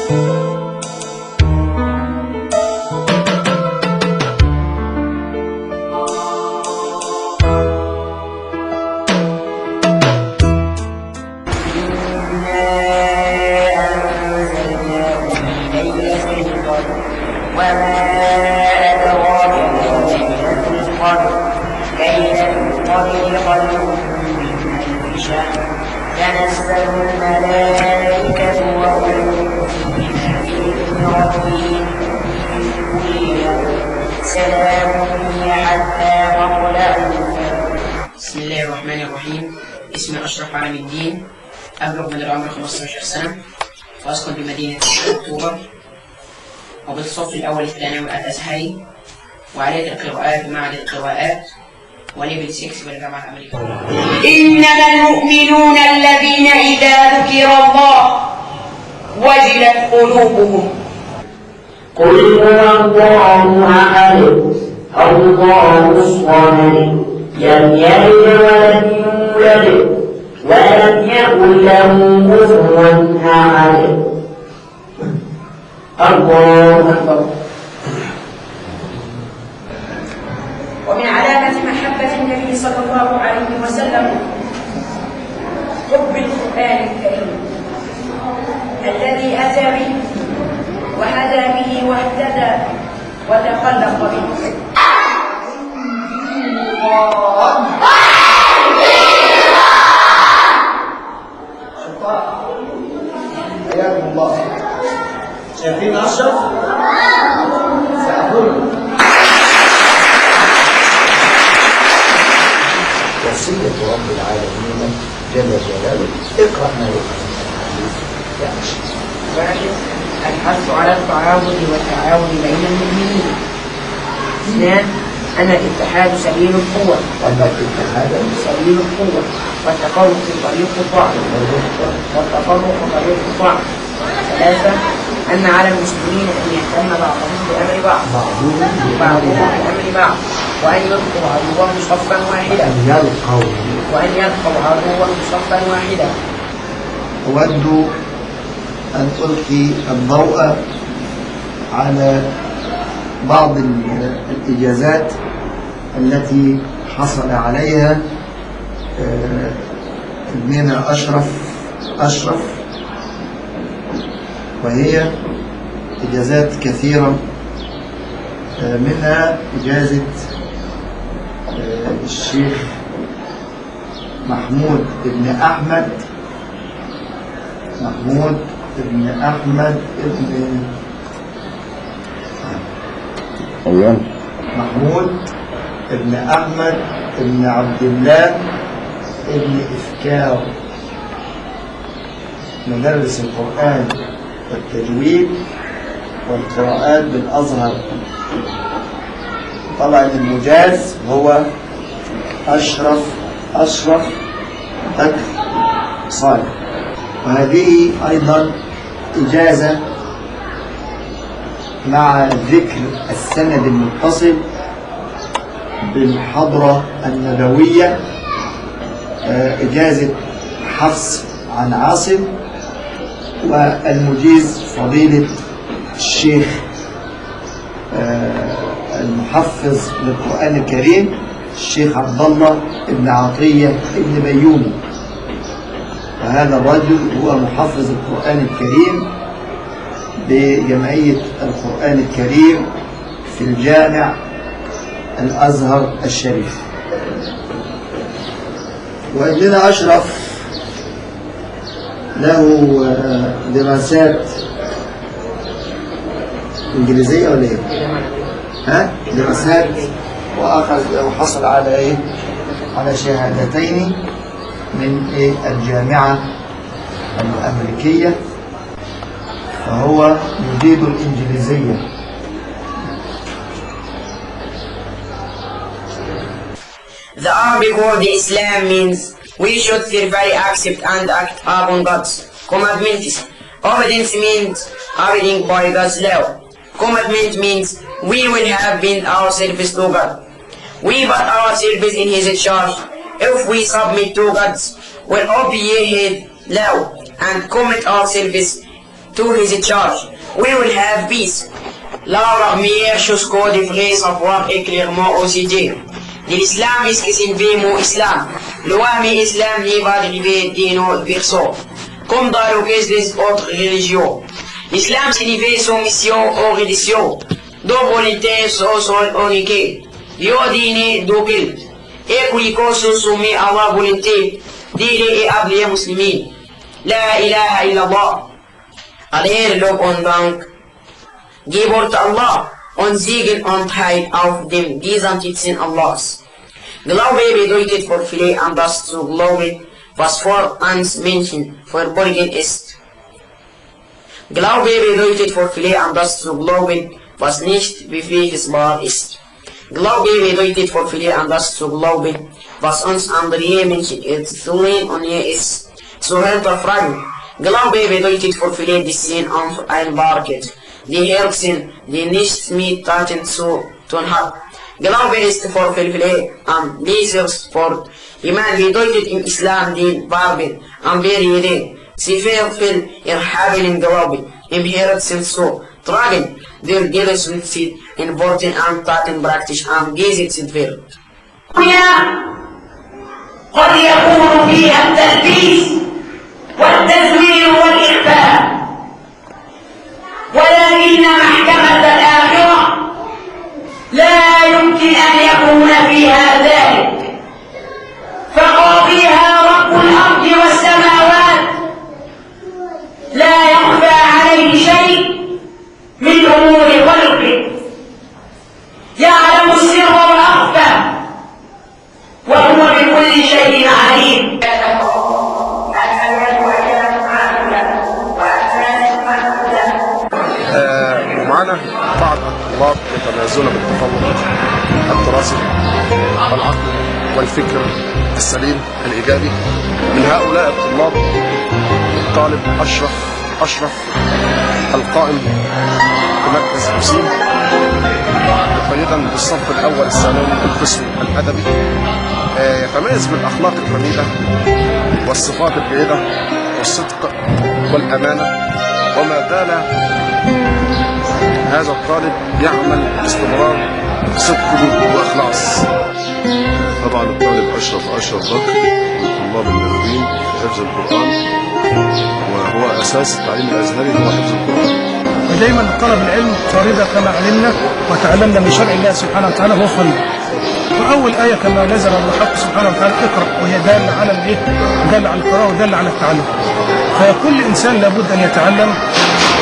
وما أدراك ما ليلة القدر ليلة القدر خير من ألف شهر تنزل الملائكة والروح فيها بإذن ربهم من كل يوم سلام هي حتى مطلع الفجر. بسم الله الرحمن الرحيم. اسمي أشرف علم الدين، أبلغ من العمر 15 سنة، وأسكن بمدينة أكتوبر، وبالصف الأول الثانوي الأزهري، وعلية القراءات بمعهد القراءات، وليفل 6 بالجامعة الأمريكية. إنما المؤمنون الذين إذا ذكر الله وجلت قلوبهم. قل هو الله أحد الله الصمد لم يلد ولم يولد ولم يكن له كفوا أحد. الله أكبر. ومن علامة محبة النبي صلى الله عليه وسلم حب القرآن الكريم الذي أتى به وهدى به واهتدى وتخلق به. حياكم الله. شايفين أشرف؟ سأقول وصية رب العالمين جل جلاله. اقرأ ما يقرأ. واحد، الحث على التعاون والتعاون بين المؤمنين. اثنان، أن الاتحاد سبيل القوة والتفرق طريق الضعف ثلاثة، أن على المسلمين أن يهتم بعضهم بأمر بعض وأن يلقوا عدوهم صفا واحدا. أود أن ألقي الضوء على بعض الإجازات التي حصل عليها ابننا أشرف، وهي إجازات كثيرة، منها إجازة الشيخ محمود بن أحمد بن عبد الله بن إفكار، مدرس القرآن والتجويد والقراءات بالأزهر. طبعا المجاز هو أشرف بكر صالح. وهذه أيضا إجازة مع ذكر السند المتصل بالحضرة النبوية، إجازة حفص عن عاصم، والمجيز فضيلة الشيخ المحفظ للقرآن الكريم الشيخ عبد الله بن عطية بن بيومي. وهذا الرجل هو محفظ القرآن الكريم بجمعية القرآن الكريم في الجامع الأزهر الشريف. وابننا أشرف له دراسات إنجليزية ولا إيه؟ دراسات، وحصل على على شهادتين من الجامعة الأمريكية، فهو يجيد الإنجليزية. The Arabic word Islam means we should sincerely accept and act upon God's commandments. Obedience means abiding by God's law. Commitment means we will have been ourselves to God. We put ourselves in His charge. If we submit to God's will obey His law and commit ourselves to his charge. We will have peace. La première chose qu'on devrait savoir est clairement aussi dire. De l'islam est ce que signifie mot islam. L'ouam islam n'est pas dérivé de nos versos, comme dans le cas des autres religions. L'islam signifie soumission aux religions, de volonté sol unique, Dio dini double, et quico se soumet à la volonté d'Il et appelé muslimin. La ilaha illallah. Aller lob und Dank. Gebot Allah und Segen und Heil auf dem Gesandten Allahs. Glaube bedeutet für viele an das zu glauben, was vor uns Menschen verborgen ist. Glaube bedeutet für viele an das zu glauben, was nicht beweisbar ist. Glaube bedeutet für viele an das zu glauben, was uns andere Menschen erzählen und hier ist zu hinterfragen. Glaube bedeutet für viele die Sinn unvereinbarkeit, die Herzen, die nichts mit Taten zu tun hat. Glaube ist für viele an dieses Wort. Iman bedeutet im Islam den Wahrheit, an der Idee. Sie viel erhabenen Glauben im Herzen zu tragen, der Gelassenheit in Worten und Taten praktisch angesetzt wird. قد يكون فيها التلبيس والتزوير والإخفاء، ولكن محكمة الآخرة لا يمكن أن يكون فيها ذلك، فقاضيها رب الأرض والسماوات لا يخفى عليه شيء من أمور خلقه، يعلم السر وأخفى، وهو بكل شيء عليم. ومعنا بعض الطلاب يتميزون بالتفوق الدراسي والعقل والفكر السليم الإيجابي. من هؤلاء الطلاب الطالب أشرف القائم بمركز حسين، مقيدا بالصف الأول الثانوي القسم الأدبي، يتميز بالأخلاق الحميدة والصفات الجيدة والصدق والأمانة، وما زال هذا الطالب يعمل باستمرار بصدق وإخلاص. طبعا الطالب أشرف بكر من طلاب الناخبين في حفظ القرآن، وهو أساس التعليم الأزهري هو حفظ القرآن. ودائما طلب العلم فريضة كما علمنا وتعلمنا من شرع الله سبحانه وتعالى هو فريضة. وأول آية كما نزل الحق سبحانه وتعالى اقرأ، وهي دالة على الإيه؟ دالة على القراءة ودالة على التعلم. فكل إنسان لابد أن يتعلم،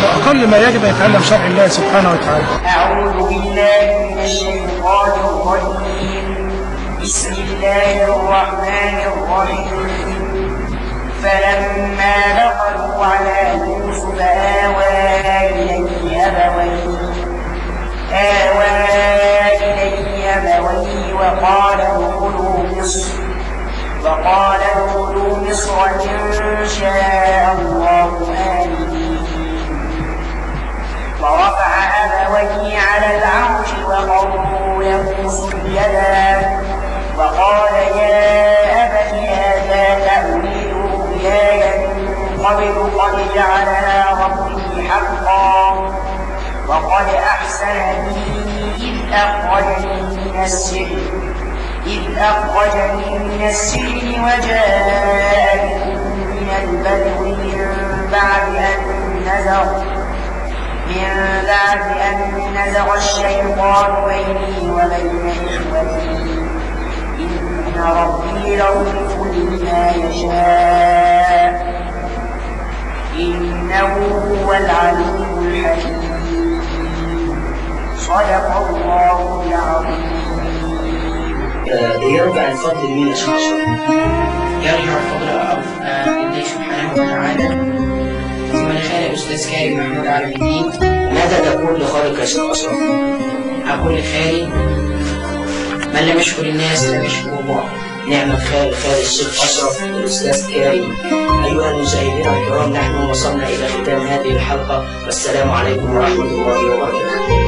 وأقل ما يجب أن يتعلم شرع الله سبحانه وتعالى. أعوذ بالله من الشيطان الرجيم. بسم الله الرحمن الرحيم. فلما دخلوا على يوسف آوى إليه أبويه وقال ادخلوا مصر إن شاء الله آمنين. ورفع أبويه على العرش وقروا له سجدا وقال يا أبت هذا تأويل رؤياي من قبل قد جعلها ربي حقا وقد أحسن بي إذ أخرجني من السجن وجاء بكم من البدو من بعد أن نزغ الشيطان بيني وبين إخوتي إن ربي لطيف لما يشاء إنه هو العليم الحكيم. صدق الله العظيم. يرجع الفضل لمين يا شيخ أشرف؟ يرجع الفضل لله سبحانه وتعالى، ثم لخالق الأستاذ كريم محمود عالم الدين. ماذا تقول لخالق يا شيخ أشرف؟ أقول لخالي من لم يشكر الناس لم يشكر الله. نعم خالق الشيخ أشرف الأستاذ كريم. أيها المشاهدين الكرام، نحن وصلنا إلى ختام هذه الحلقة، والسلام عليكم ورحمة الله وبركاته.